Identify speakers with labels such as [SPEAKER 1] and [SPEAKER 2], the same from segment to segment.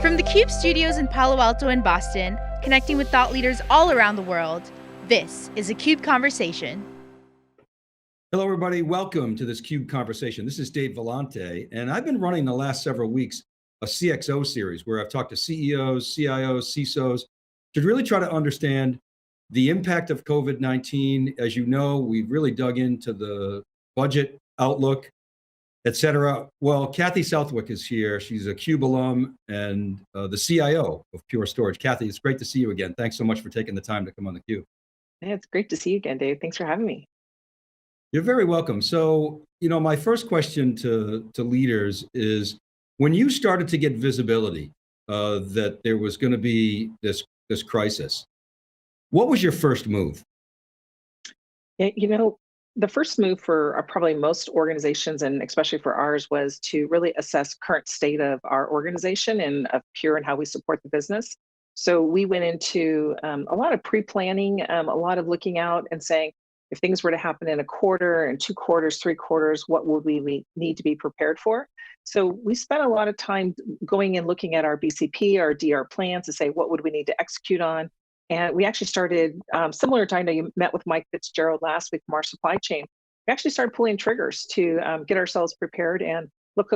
[SPEAKER 1] From the CUBE studios in Palo Alto and Boston, connecting with thought leaders all around the world, this is a CUBE Conversation.
[SPEAKER 2] Hello, everybody. Welcome to this CUBE Conversation. This is Dave Vellante, and I've been running the last several weeks a CXO series where I've talked to CEOs, CIOs, CISOs to really try to understand the impact of COVID-19. As you know, we've really dug into the budget outlook, et cetera. Well, Cathy Southwick is here. She's a CUBE alum and the CIO of Pure Storage. Cathy, it's great to see you again. Thanks so much for taking the time to come on theCUBE.
[SPEAKER 3] Yeah, it's great to see you again, Dave. Thanks for having me.
[SPEAKER 2] You're very welcome. So, my first question to leaders is, when you started to get visibility that there was going to be this crisis, what was your first move?
[SPEAKER 3] Yeah, the first move for probably most organizations, and especially for ours, was to really assess current state of our organization and of Pure and how we support the business. So we went into a lot of pre-planning, a lot of looking out and saying, if things were to happen in a quarter and 2 quarters, 3 quarters, what would we need to be prepared for? So we spent a lot of time going and looking at our BCP, our DR plans to say, what would we need to execute on? And we actually started, similar to, I know you met with Mike Fitzgerald last week from our supply chain. We actually started pulling triggers to get ourselves prepared and look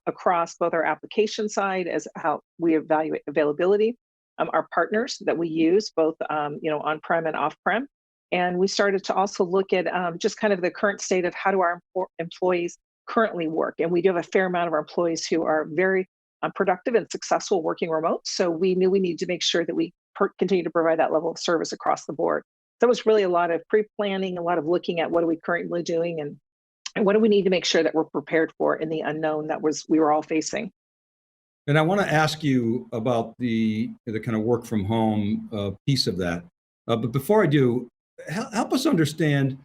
[SPEAKER 3] across both our application side as how we evaluate availability, our partners that we use, both on-prem and off-prem. And we started to also look at just kind of the current state of how do our employees currently work. And we do have a fair amount of our employees who are very productive and successful working remote. So we knew we needed to make sure that we continue to provide that level of service across the board. So it was really a lot of pre-planning, a lot of looking at what are we currently doing and what do we need to make sure that we're prepared for in the unknown that we were all facing.
[SPEAKER 2] And I want to ask you about the kind of work from home piece of that. But before I do, help us understand,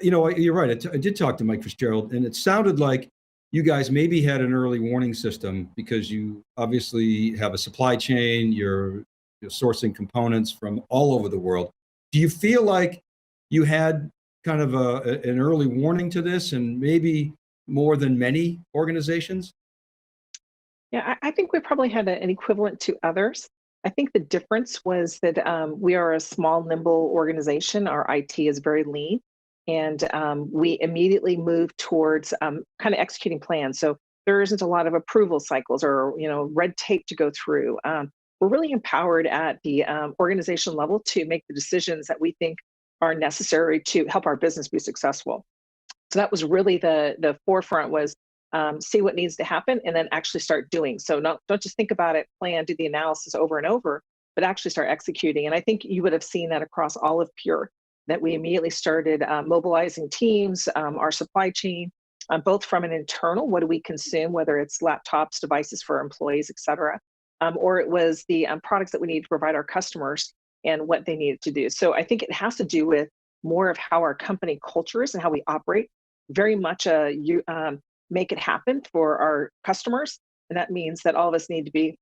[SPEAKER 2] you're right, I did talk to Mike Fitzgerald, and it sounded like you guys maybe had an early warning system because you obviously have a supply chain, you're sourcing components from all over the world. Do you feel like you had kind of an early warning to this, and maybe more than many organizations?
[SPEAKER 3] Yeah, I think we probably had an equivalent to others. I think the difference was that we are a small, nimble organization. Our IT is very lean, and we immediately moved towards kind of executing plans. So there isn't a lot of approval cycles or red tape to go through. We're really empowered at the organization level to make the decisions that we think are necessary to help our business be successful. So that was really the forefront was see what needs to happen and then actually start doing. So don't just think about it, plan, do the analysis over and over, but actually start executing. And I think you would have seen that across all of Pure, that we immediately started mobilizing teams, our supply chain, both from an internal, what do we consume, whether it's laptops, devices for our employees, et cetera, or it was the products that we need to provide our customers and what they needed to do. So I think it has to do with more of how our company culture is and how we operate, very much make it happen for our customers. And that means that all of us need to be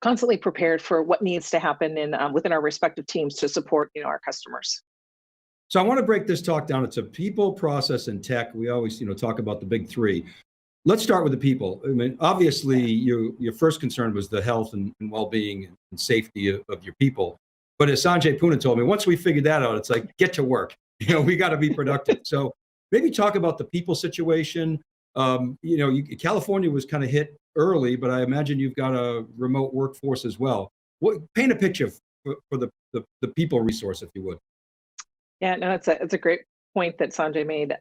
[SPEAKER 3] constantly prepared for what needs to happen within our respective teams to support our customers.
[SPEAKER 2] So I want to break this talk down into people, process, and tech. We always talk about the big three. Let's start with the people. I mean, obviously, your first concern was the health and well-being and safety of your people. But as Sanjay Puna told me, once we figured that out, it's like, get to work. We got to be productive. So maybe talk about the people situation. California was kind of hit early, but I imagine you've got a remote workforce as well. Paint a picture for the people resource, if you would.
[SPEAKER 3] Yeah, no, it's a great point that Sanjay made.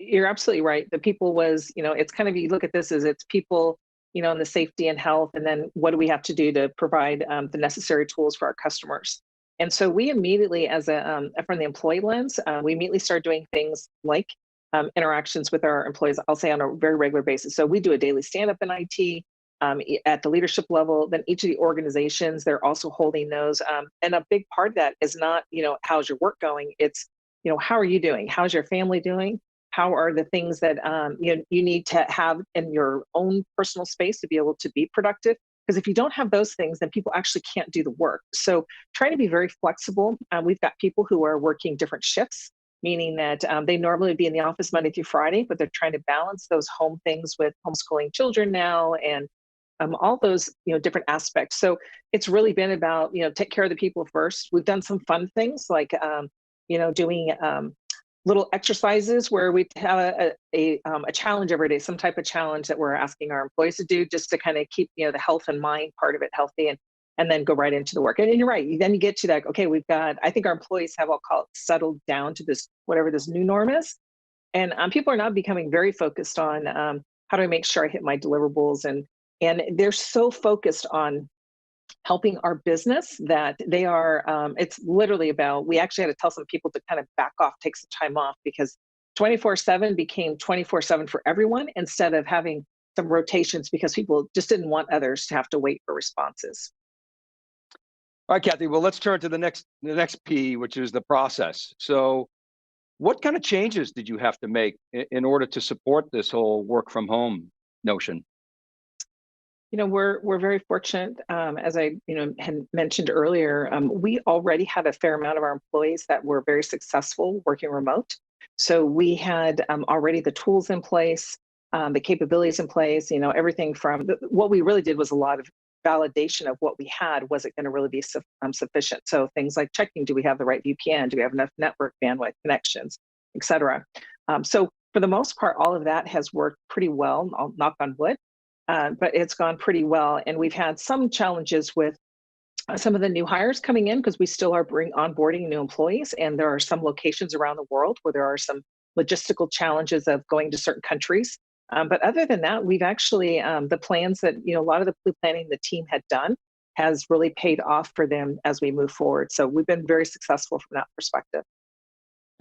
[SPEAKER 3] You're absolutely right. The people was, it's kind of, you look at this as it's people, and the safety and health, and then what do we have to do to provide the necessary tools for our customers? And so we immediately, as from the employee lens, we immediately started doing things like interactions with our employees, I'll say on a very regular basis. So we do a daily stand-up in IT at the leadership level. Then each of the organizations, they're also holding those. And a big part of that is not, how's your work going? It's, how are you doing? How's your family doing? How are the things that you need to have in your own personal space to be able to be productive? Because if you don't have those things, then people actually can't do the work. So trying to be very flexible. We've got people who are working different shifts, meaning that they normally would be in the office Monday through Friday, but they're trying to balance those home things with homeschooling children now and all those different aspects. So it's really been about take care of the people first. We've done some fun things like doing little exercises where we have a challenge every day, some type of challenge that we're asking our employees to do, just to kind of keep the health and mind part of it healthy, and then go right into the work. And you're right. Then you get to that. Okay, I think our employees have, I'll call it, settled down to this, whatever this new norm is. And people are now becoming very focused on how do I make sure I hit my deliverables, and they're so focused on helping our business that they are. It's literally about. We actually had to tell some people to kind of back off, take some time off, because 24/7 became 24/7 for everyone instead of having some rotations, because people just didn't want others to have to wait for responses.
[SPEAKER 4] All right, Cathy. Well, let's turn to the next P, which is the process. So, what kind of changes did you have to make in order to support this whole work from home notion?
[SPEAKER 3] We're very fortunate, as I had mentioned earlier. We already had a fair amount of our employees that were very successful working remote. So we had already the tools in place, the capabilities in place. Everything from what we really did was a lot of validation of what we had. Was it going to really be sufficient? So things like checking: do we have the right VPN? Do we have enough network bandwidth connections, et cetera? So for the most part, all of that has worked pretty well. I'll knock on wood. But it's gone pretty well. And we've had some challenges with some of the new hires coming in, because we still are onboarding new employees. And there are some locations around the world where there are some logistical challenges of going to certain countries. But other than that, we've actually, the plans that, a lot of the planning the team had done has really paid off for them as we move forward. So we've been very successful from that perspective.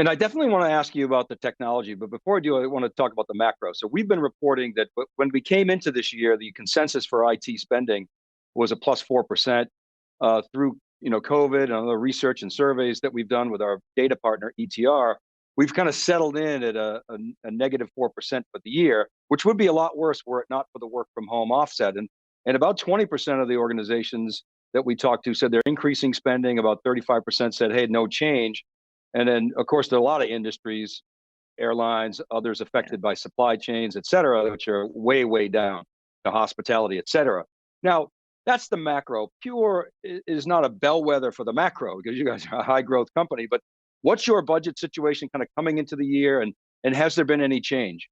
[SPEAKER 4] And I definitely want to ask you about the technology, but before I do, I want to talk about the macro. So we've been reporting that when we came into this year, the consensus for IT spending was a plus 4%. Through COVID and other research and surveys that we've done with our data partner ETR, we've kind of settled in at a negative 4% for the year, which would be a lot worse were it not for the work from home offset. And about 20% of the organizations that we talked to said they're increasing spending. About 35% said, hey, no change. And then, of course, there are a lot of industries, airlines, others affected by supply chains, et cetera, which are way, way down, to hospitality, et cetera. Now, that's the macro. Pure is not a bellwether for the macro, because you guys are a high growth company. But what's your budget situation kind of coming into the year, and has there been any change?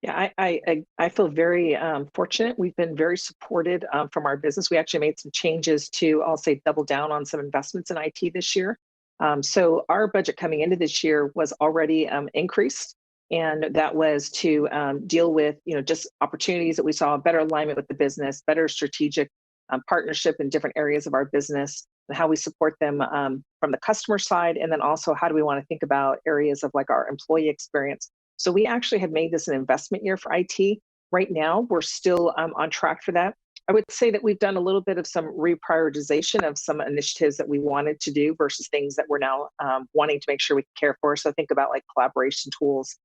[SPEAKER 3] Yeah, I feel very fortunate. We've been very supported from our business. We actually made some changes to, I'll say, double down on some investments in IT this year. So our budget coming into this year was already increased, and that was to deal with just opportunities that we saw, better alignment with the business, better strategic partnership in different areas of our business, and how we support them from the customer side, and then also how do we want to think about areas of like our employee experience. So we actually have made this an investment year for IT. Right now, we're still on track for that. I would say that we've done a little bit of some reprioritization of some initiatives that we wanted to do versus things that we're now wanting to make sure we care for. So think about like collaboration tools.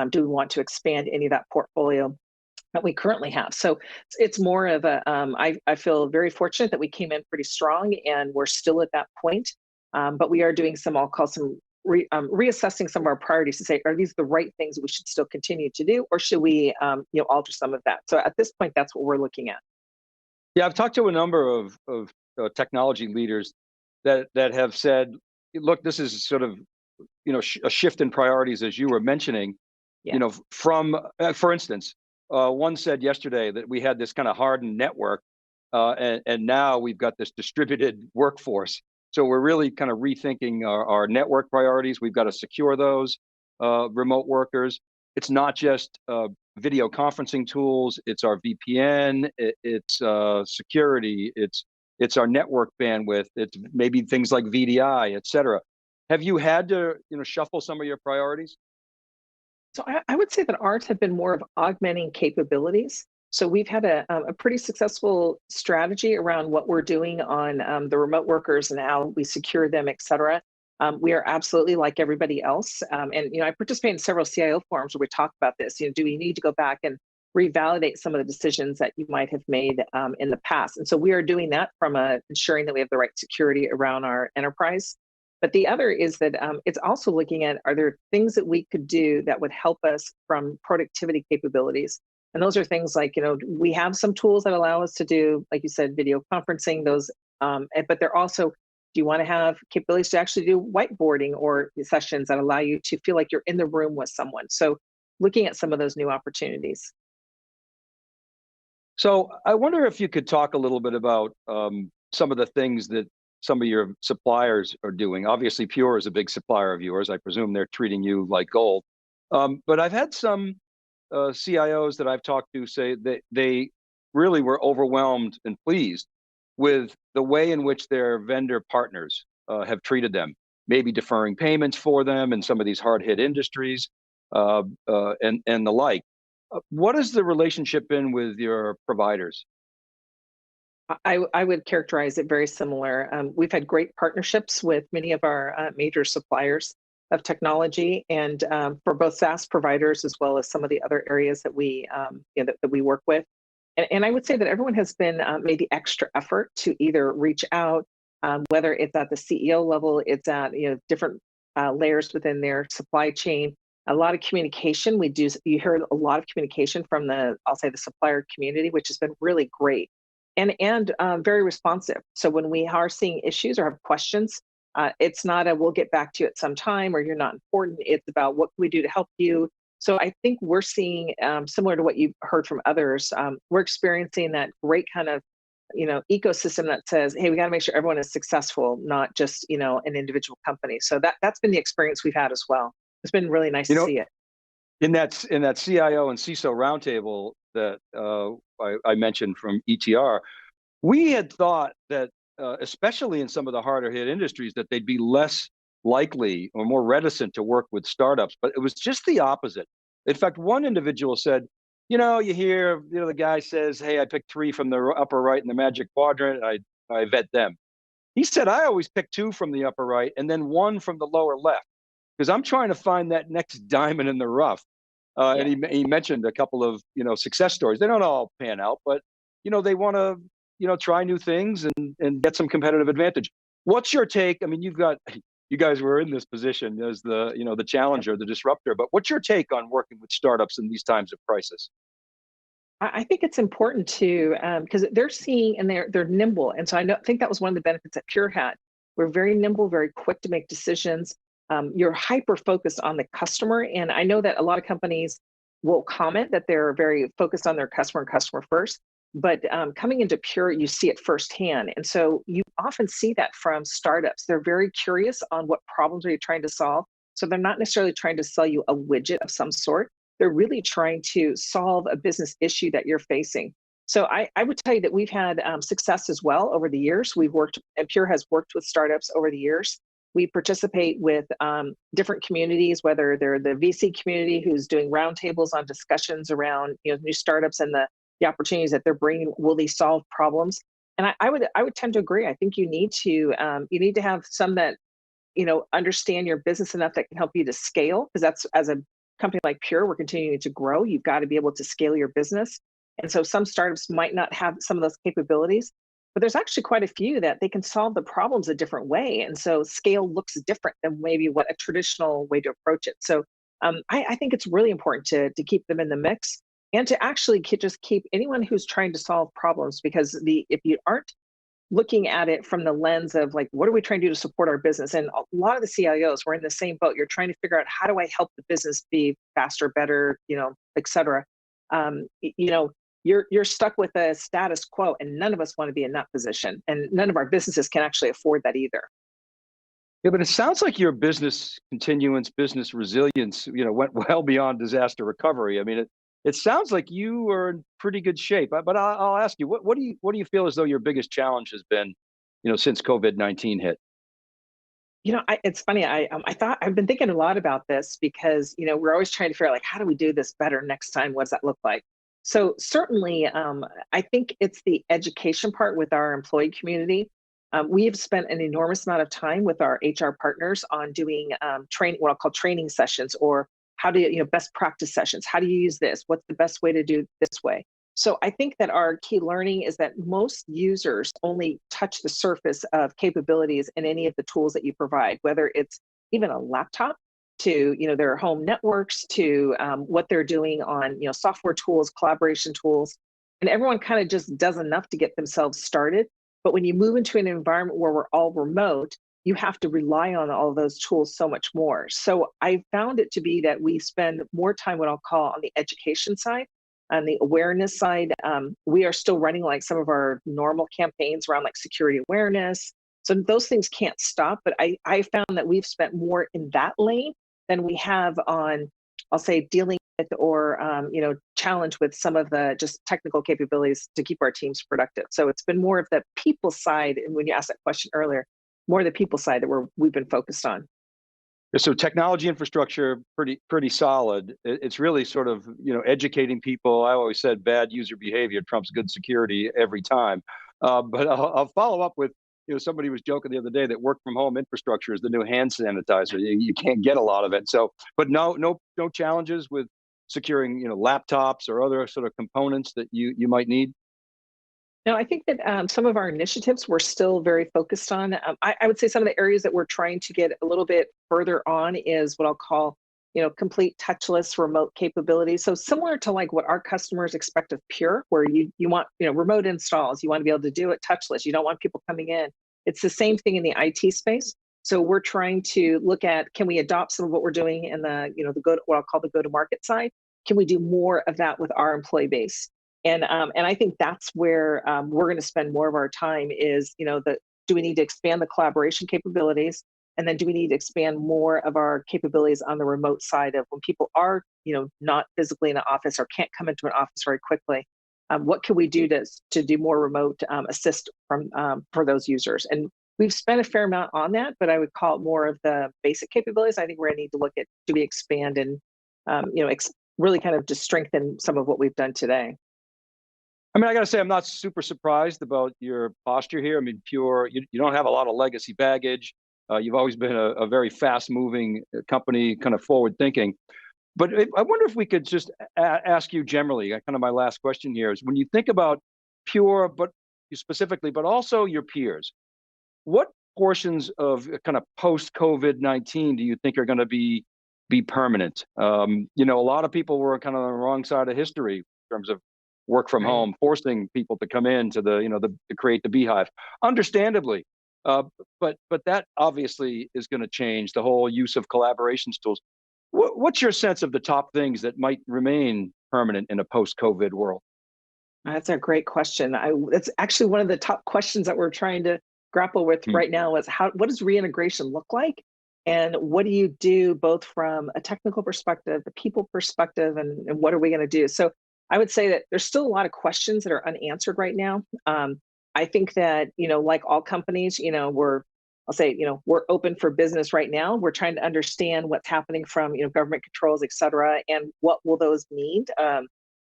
[SPEAKER 3] Do we want to expand any of that portfolio that we currently have? So it's more of a, I feel very fortunate that we came in pretty strong, and we're still at that point. But we are doing some, I'll call some reassessing some of our priorities to say, are these the right things we should still continue to do, or should we alter some of that? So at this point, that's what we're looking at.
[SPEAKER 4] Yeah, I've talked to a number of technology leaders that have said, look, this is sort of a shift in priorities, as you were mentioning.
[SPEAKER 3] Yeah.
[SPEAKER 4] From for instance, one said yesterday that we had this kind of hardened network, and now we've got this distributed workforce. So we're really kind of rethinking our network priorities. We've got to secure those remote workers. It's not just video conferencing tools. It's our VPN. It's security. It's our network bandwidth. It's maybe things like VDI, et cetera. Have you had to shuffle some of your priorities?
[SPEAKER 3] So I would say that ours have been more of augmenting capabilities. So we've had a pretty successful strategy around what we're doing on the remote workers and how we secure them, et cetera. We are absolutely like everybody else. And I participate in several CIO forums where we talk about this. Do we need to go back and revalidate some of the decisions that you might have made in the past? And so we are doing that from ensuring that we have the right security around our enterprise. But the other is that it's also looking at, are there things that we could do that would help us from productivity capabilities? And those are things like, we have some tools that allow us to do, like you said, video conferencing, those, but they're also, do you want to have capabilities to actually do whiteboarding or sessions that allow you to feel like you're in the room with someone? So looking at some of those new opportunities.
[SPEAKER 4] So I wonder if you could talk a little bit about some of the things that some of your suppliers are doing. Obviously, Pure is a big supplier of yours. I presume they're treating you like gold. But I've had some CIOs that I've talked to say that they really were overwhelmed and pleased with the way in which their vendor partners have treated them, maybe deferring payments for them in some of these hard-hit industries and the like. What has the relationship been with your providers?
[SPEAKER 3] I would characterize it very similar. We've had great partnerships with many of our major suppliers of technology, and for both SaaS providers as well as some of the other areas that that we work with. And I would say that everyone has been made the extra effort to either reach out, whether it's at the CEO level, it's at different layers within their supply chain. A lot of communication. You hear a lot of communication from I'll say the supplier community, which has been really great and very responsive. So when we are seeing issues or have questions, it's not a we'll get back to you at some time or you're not important. It's about what can we do to help you. So I think we're seeing similar to what you've heard from others. We're experiencing that great kind of ecosystem that says, hey, we got to make sure everyone is successful, not just an individual company. So that's been the experience we've had as well. It's been really nice to see it.
[SPEAKER 4] In that CIO and CISO roundtable that I mentioned from ETR, we had thought that, especially in some of the harder hit industries, that they'd be less likely or more reticent to work with startups, but it was just the opposite. In fact, one individual said, you hear, the guy says, hey, I picked 3 from the upper right in the magic quadrant, I vet them. He said, I always pick 2 from the upper right and then 1 from the lower left, because I'm trying to find that next diamond in the rough. And he mentioned a couple of success stories. They don't all pan out, but they want to try new things and get some competitive advantage. What's your take? I mean, you guys were in this position as the challenger, the disruptor. But what's your take on working with startups in these times of crisis?
[SPEAKER 3] I think it's important to because they're seeing and they're nimble, and so I think that was one of the benefits that Pure had. We're very nimble, very quick to make decisions. You're hyper focused on the customer. And I know that a lot of companies will comment that they're very focused on their customer and customer first, but coming into Pure, you see it firsthand. And so you often see that from startups. They're very curious on what problems are you trying to solve. So they're not necessarily trying to sell you a widget of some sort. They're really trying to solve a business issue that you're facing. So I would tell you that we've had success as well over the years. And Pure has worked with startups over the years. We participate with different communities, whether they're the VC community who's doing roundtables on discussions around new startups and the opportunities that they're bringing. Will they solve problems? And I would tend to agree. I think you need to have some that understand your business enough that can help you to scale, because that's, as a company like Pure, we're continuing to grow. You've got to be able to scale your business. And so some startups might not have some of those capabilities, but there's actually quite a few that they can solve the problems a different way. And so scale looks different than maybe what a traditional way to approach it. So I think it's really important to keep them in the mix and to actually just keep anyone who's trying to solve problems, because if you aren't looking at it from the lens of like, what are we trying to do to support our business? And a lot of the CIOs were in the same boat. You're trying to figure out, how do I help the business be faster, better, et cetera. You're stuck with a status quo, and none of us want to be in that position, and none of our businesses can actually afford that either.
[SPEAKER 4] Yeah, but it sounds like your business continuance, business resilience, went well beyond disaster recovery. I mean, it sounds like you are in pretty good shape. But I'll ask you, what do you feel as though your biggest challenge has been, since COVID-19 hit?
[SPEAKER 3] It's funny. I've been thinking a lot about this, because we're always trying to figure out, like, how do we do this better next time? What does that look like? So certainly, I think it's the education part with our employee community. We have spent an enormous amount of time with our HR partners on doing what I'll call training sessions, or how do you, best practice sessions. How do you use this? What's the best way to do this way? So I think that our key learning is that most users only touch the surface of capabilities in any of the tools that you provide, whether it's even a laptop to, their home networks, to what they're doing on, software tools, collaboration tools. And everyone kind of just does enough to get themselves started. But when you move into an environment where we're all remote, you have to rely on all of those tools so much more. So I found it to be that we spend more time, what I'll call, on the education side, on the awareness side. We are still running like some of our normal campaigns around like security awareness. So those things can't stop, but I found that we've spent more in that lane than we have on, I'll say, dealing with or, challenge with some of the just technical capabilities to keep our teams productive. So it's been more of the people side. And when you asked that question earlier, more the people side that we've been focused on.
[SPEAKER 4] So technology infrastructure, pretty solid. It's really sort of, educating people. I always said bad user behavior trumps good security every time. But I'll follow up with, somebody was joking the other day that work from home infrastructure is the new hand sanitizer. You can't get a lot of it. So, but no challenges with securing, laptops or other sort of components that you might need.
[SPEAKER 3] No, I think that some of our initiatives we're still very focused on. I would say some of the areas that we're trying to get a little bit further on is what I'll call, complete touchless remote capabilities. So similar to like what our customers expect of Pure, where you want, remote installs, you want to be able to do it touchless. You don't want people coming in. It's the same thing in the IT space. So we're trying to look at, can we adopt some of what we're doing in the, what I'll call the go-to-market side? Can we do more of that with our employee base? And I think that's where we're going to spend more of our time is, do we need to expand the collaboration capabilities? And then do we need to expand more of our capabilities on the remote side of when people are, not physically in an office or can't come into an office very quickly? What can we do to do more remote assist for those users? And we've spent a fair amount on that, but I would call it more of the basic capabilities. I think we're going to need to look at, do we expand and, really kind of just strengthen some of what we've done today.
[SPEAKER 4] I mean, I got to say, I'm not super surprised about your posture here. I mean, Pure, you don't have a lot of legacy baggage. You've always been a very fast-moving company, kind of forward-thinking. But I wonder if we could just ask you generally, kind of my last question here is, when you think about Pure, but specifically, but also your peers, what portions of kind of post-COVID-19 do you think are going to be permanent? A lot of people were kind of on the wrong side of history in terms of work from home, forcing people to come in to to create the beehive, understandably. But that obviously is going to change the whole use of collaboration tools. What's your sense of the top things that might remain permanent in a post-COVID world?
[SPEAKER 3] That's a great question. It's actually one of the top questions that we're trying to grapple with right now is what does reintegration look like? And what do you do both from a technical perspective, the people perspective, and what are we going to do? So I would say that there's still a lot of questions that are unanswered right now. I think that, like all companies, we're open for business right now. We're trying to understand what's happening from, government controls, et cetera, and what will those mean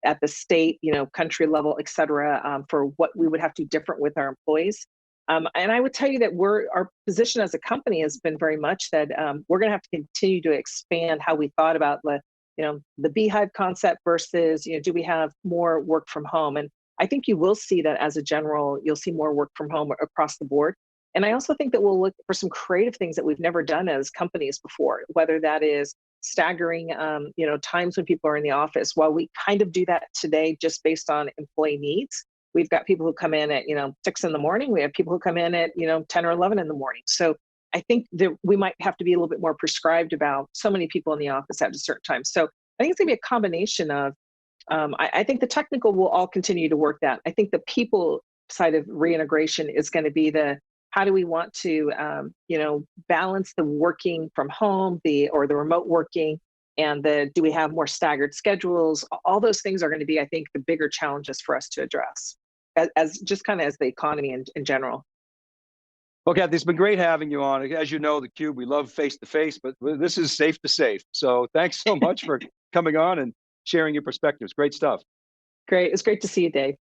[SPEAKER 3] at the state, country level, et cetera, for what we would have to do different with our employees. And I would tell you that our position as a company has been very much that we're going to have to continue to expand how we thought about the beehive concept versus, do we have more work from home? And I think you will see that as a general, you'll see more work from home across the board. And I also think that we'll look for some creative things that we've never done as companies before, whether that is staggering, times when people are in the office. While we kind of do that today just based on employee needs, we've got people who come in at, 6 in the morning. We have people who come in at, 10 or 11 in the morning. So I think that we might have to be a little bit more prescribed about so many people in the office at a certain time. So I think it's going to be a combination of, I think the technical will all continue to work that. I think the people side of reintegration is going to be how do we want to, balance the working from home, the remote working, and do we have more staggered schedules? All those things are going to be, I think, the bigger challenges for us to address as just kind of as the economy in general.
[SPEAKER 4] Well, Cathy, it's been great having you on. As you know, theCUBE, we love face-to-face, but this is safe to safe. So thanks so much for coming on and sharing your perspectives. Great stuff.
[SPEAKER 3] Great. It's great to see you, Dave.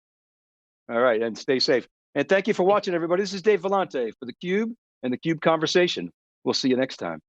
[SPEAKER 4] All right, and stay safe. And thank you for watching, everybody. This is Dave Vellante for theCUBE and theCUBE Conversation. We'll see you next time.